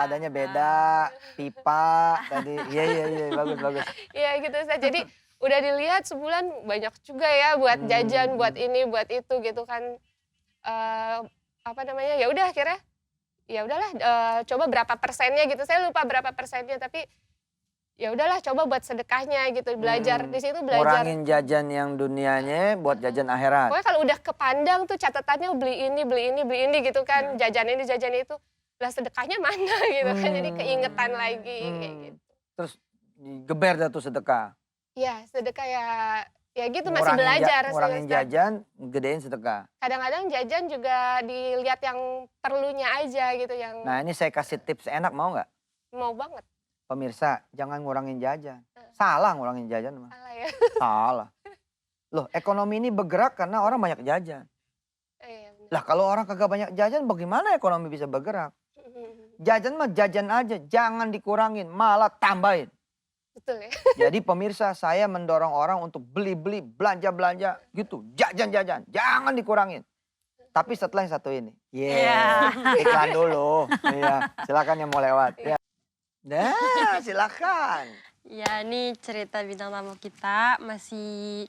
seadanya beda, pipa tadi. Iya, iya, iya, bagus, bagus. Iya gitu Ustaz. Jadi udah dilihat sebulan banyak juga ya buat jajan, buat ini, buat itu gitu kan. Apa namanya, ya udah akhirnya, ya udahlah coba berapa persennya gitu. Saya lupa berapa persennya, tapi ya udahlah coba buat sedekahnya gitu. Belajar, di situ belajar. Ngurangin jajan yang dunianya buat jajan akhirat. Pokoknya kalau udah kepandang tuh catatannya beli ini, beli ini, beli ini gitu kan. Jajan ini, jajan itu. Lah sedekahnya mana gitu kan. Jadi keingetan lagi kayak gitu. Terus geber dah tuh sedekah. Iya, sedekah ya gitu masih belajar sih, ngurangin Ustaz. jajan, gedein sedekah. Kadang-kadang jajan juga dilihat yang perlunya aja gitu, yang Nah ini saya kasih tips enak, mau nggak? mau banget. Pemirsa, jangan ngurangin jajan. Salah ngurangin jajan mah. Salah ya. Salah. Loh, ekonomi ini bergerak karena orang banyak jajan. Iya, benar. Lah kalau orang kagak banyak jajan, bagaimana ekonomi bisa bergerak? Jajan mah jajan aja, jangan dikurangin, malah tambahin. Betul ya. Jadi pemirsa, saya mendorong orang untuk beli-beli, belanja-belanja gitu. Jajan-jajan, jangan dikurangin. Tapi setelah yang satu ini. Iklan dulu. Iya, silakan yang mau lewat. Ya. Nah, silakan. Ya, ini cerita bintang tamu kita masih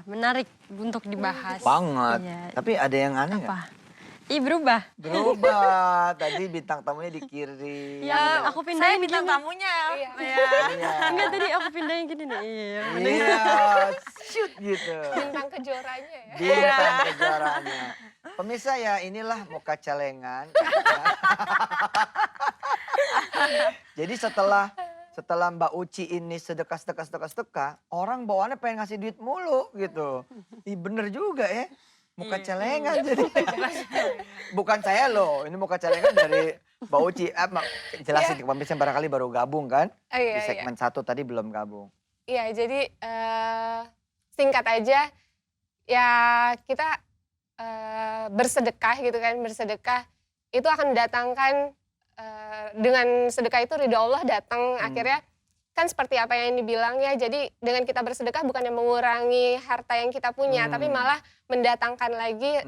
menarik untuk dibahas. Banget. Iya. Tapi ada yang aneh nggak? Apa? Ih, berubah. Berubah. Tadi bintang tamunya di kiri. Ya, aku pindahin Saya bintang gini. tamunya. Iya. Iya. Enggak, tadi aku pindahin gini nih. Iya, Iya, shoot gitu. Bintang kejuaranya ya. Bintang kejuaraannya. Pemirsa ya, inilah muka celengan. Jadi setelah Mbak Uci ini sedekah, orang bawaannya pengen ngasih duit mulu gitu. Ih bener juga ya, muka celengan jadi. Bukan saya loh, ini muka celengan dari Mbak Uci. Jelasin ke pemirsa barangkali baru gabung kan. Di Iya, segmen 1 tadi belum gabung. Iya, jadi singkat aja, ya kita bersedekah gitu kan, bersedekah itu akan mendatangkan, dengan sedekah itu ridho Allah datang. Akhirnya kan seperti apa yang dibilang ya, jadi dengan kita bersedekah bukannya mengurangi harta yang kita punya, tapi malah mendatangkan lagi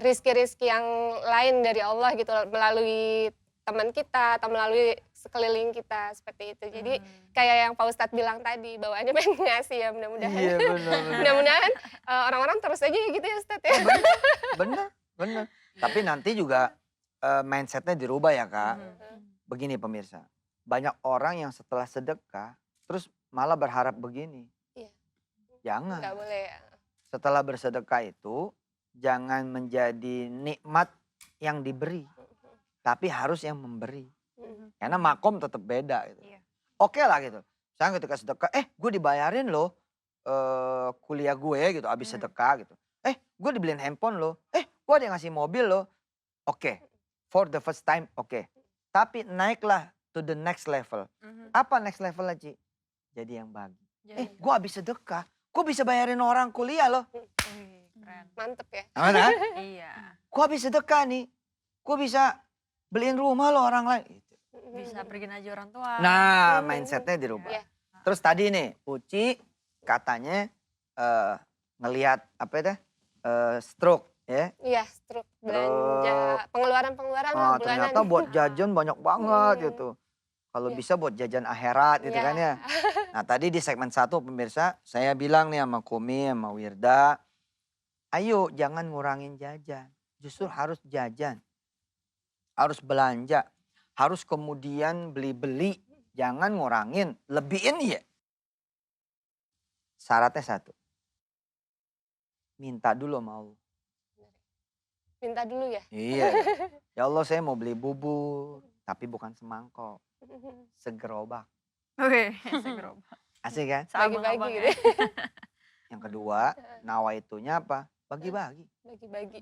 rizki-rizki yang lain dari Allah gitu, melalui teman kita atau melalui sekeliling kita, seperti itu. Jadi kayak yang Pak Ustadz bilang tadi, bawaannya pengen ngasih ya, mudah-mudahan. Iya bener. Mudah-mudahan orang-orang terus aja gitu ya Ustadz ya. Bener. Tapi nanti juga mindsetnya dirubah ya Kak. Begini pemirsa, banyak orang yang setelah sedekah terus malah berharap begini. Iya. Jangan. Nggak boleh ya. Setelah bersedekah itu jangan menjadi nikmat yang diberi, tapi harus yang memberi. Karena makom tetap beda gitu. Iya. Oke lah gitu. Saya ketika sedekah, gue dibayarin loh kuliah gue gitu, abis sedekah gitu. Gue dibeliin handphone loh. Gue ada yang ngasih mobil loh. Oke, for the first time oke. Tapi naiklah to the next level. Apa next level Ci? Jadi yang bagi. Gue abis sedekah, gue bisa bayarin orang kuliah loh. Keren. Mantep ya. Aman kan? Iya. Gue habis sedekah nih, gue bisa beliin rumah loh orang lain. Bisa pergi ngaji orang tua. Nah mindsetnya dirubah. Iya. Terus tadi nih Uci katanya ngelihat stroke ya. Iya, stroke, belanja, pengeluaran-pengeluaran lah bulanan. Ternyata buat jajan banyak banget gitu. Kalau bisa buat jajan akhirat gitu Iya. kan ya. Nah tadi di segmen 1 pemirsa saya bilang nih sama Kumi sama Wirda. Ayo jangan ngurangin jajan. Justru harus jajan. Harus belanja. Harus kemudian beli-beli. Jangan ngurangin. Lebihin ya. Syaratnya 1. Minta dulu sama Allah. Minta dulu ya. Iya. Ya Allah saya mau beli bubur. Tapi bukan semangkok. Segerobak. Oke, segerobak. Asik kan? Sama Bagi-bagi abang gitu. ya. Yang kedua, nawaitunya apa? Bagi-bagi. Bagi-bagi.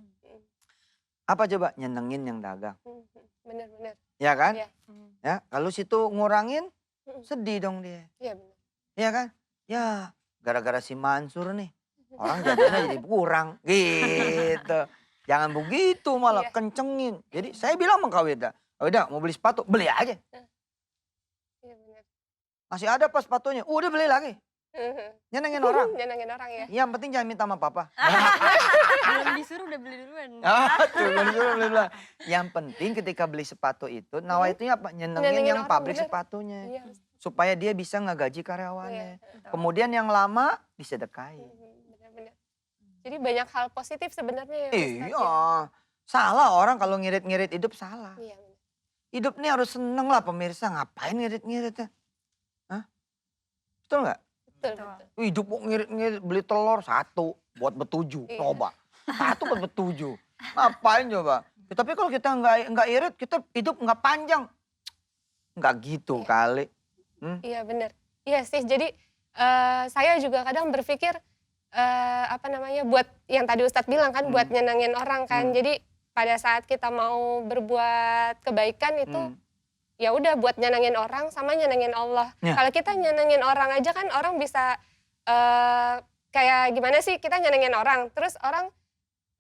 Apa coba? Nyenengin yang dagang. Bener-bener. Ya kan? Iya. Ya, kalau situ ngurangin, sedih dong dia. Iya bener. Iya kan? Ya, gara-gara si Mansur nih. Orang jajannya jadi kurang. Gitu. Jangan begitu malah Iya. kencengin. Jadi saya bilang sama Kak Wida, Kak Wida mau beli sepatu, beli aja. Iya bener. Masih ada pas sepatunya, udah beli lagi. Nyenengin orang. Nyenengin orang ya. Yang penting jangan minta sama papa. Belum disuruh udah beli duluan. Tuh, beli duluan. Yang penting ketika beli sepatu itu, nawaitunya apa? Nyenengin Nyenengin yang orang, pabrik bener. sepatunya. Iya. Supaya dia bisa ngegaji karyawannya. Iya. Kemudian yang lama disedekahin. Benar-benar. Jadi banyak hal positif sebenarnya ya Ustadz. Iya, salah orang kalau ngirit-ngirit hidup salah. Iya. Benar. Hidup nih harus seneng lah pemirsa, ngapain ngirit-ngirit ya? Hah? Betul nggak? Betul, Betul. betul. Hidup kok ngirit-ngirit, beli telur 1 buat bertujuh, Iya. coba. 1 buat bertujuh, ngapain coba? Ya, tapi kalau kita nggak irit, kita hidup nggak panjang. Nggak gitu Iya. kali. Iya benar. Iya sih, jadi saya juga kadang berpikir apa namanya buat yang tadi Ustadz bilang kan buat nyenengin orang kan. Jadi pada saat kita mau berbuat kebaikan itu ya udah buat nyenengin orang sama nyenengin Allah. Ya. Kalau kita nyenengin orang aja kan orang bisa kayak gimana sih kita nyenengin orang, terus orang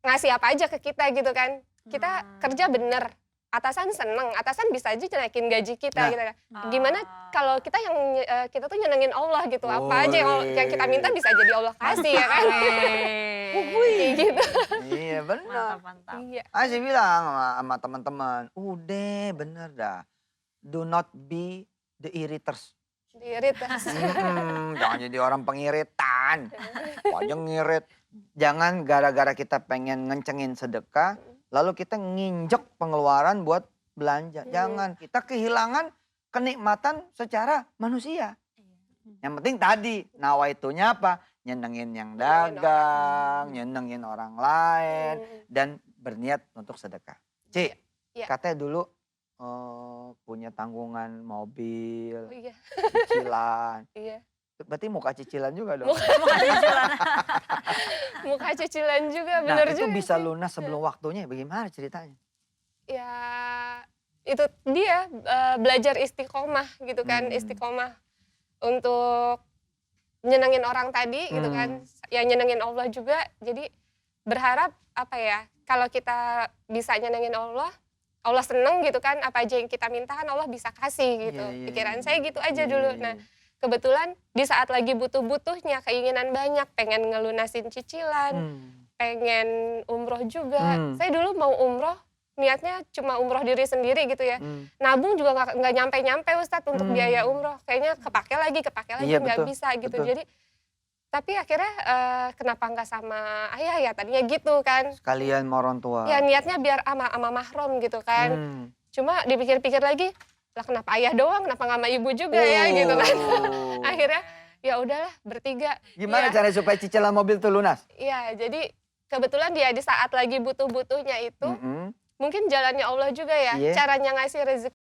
ngasih apa aja ke kita gitu kan. Kita kerja bener, atasan seneng, atasan bisa aja naikin gaji kita Nah. gitu kan. Gimana kalau kita yang kita tuh nyenengin Allah gitu, apa aja yang kita minta bisa jadi Allah kasih ya kan. Kayak gitu. Iya benar. Mantap. Iya. Saya bilang sama teman-teman, udah bener dah. Do not be the irriters. Diirit. Jangan jadi orang pengiritan. Pokoknya ngirit. Jangan gara-gara kita pengen ngencengin sedekah, lalu kita nginjek pengeluaran buat belanja. Jangan. Kita kehilangan kenikmatan secara manusia. Yang penting tadi, nawaitunya apa? Nyenengin yang dagang, nyenengin orang lain, dan berniat untuk sedekah. Ci, Iya. katanya dulu punya tanggungan mobil, Oh iya. cicilan. Iya. Berarti muka cicilan juga dong. Muka cicilan juga Nah bener itu juga. bisa sih. lunas sebelum waktunya, bagaimana ceritanya? Ya itu dia belajar istiqomah gitu kan, istiqomah untuk nyenengin orang tadi gitu kan, ya nyenengin Allah juga. Jadi berharap apa ya, kalau kita bisa nyenengin Allah, Allah seneng gitu kan, apa aja yang kita minta kan Allah bisa kasih gitu. Iya, iya, Pikiran iya. saya gitu aja Iya, dulu. iya, Nah iya. kebetulan di saat lagi butuh-butuhnya, keinginan banyak, pengen ngelunasin cicilan, pengen umroh juga. Saya dulu mau umroh, niatnya cuma umroh diri sendiri gitu ya. Nabung juga nggak nyampe-nyampe Ustadz untuk biaya umroh. Kayaknya kepake lagi Iya, nggak betul, bisa gitu. betul. Jadi tapi akhirnya kenapa nggak sama ayah ya, tadinya gitu kan. Sekalian sama orang tua. Ya niatnya biar sama mahram gitu kan. Cuma dipikir-pikir lagi, lah kenapa ayah doang, kenapa nggak sama ibu juga ya gitu kan. Akhirnya ya udahlah bertiga. Gimana Ya. cara supaya cicilan mobil tuh lunas? Iya, jadi kebetulan dia di saat lagi butuh-butuhnya itu, mungkin jalannya Allah juga ya, Iya. caranya ngasih rezeki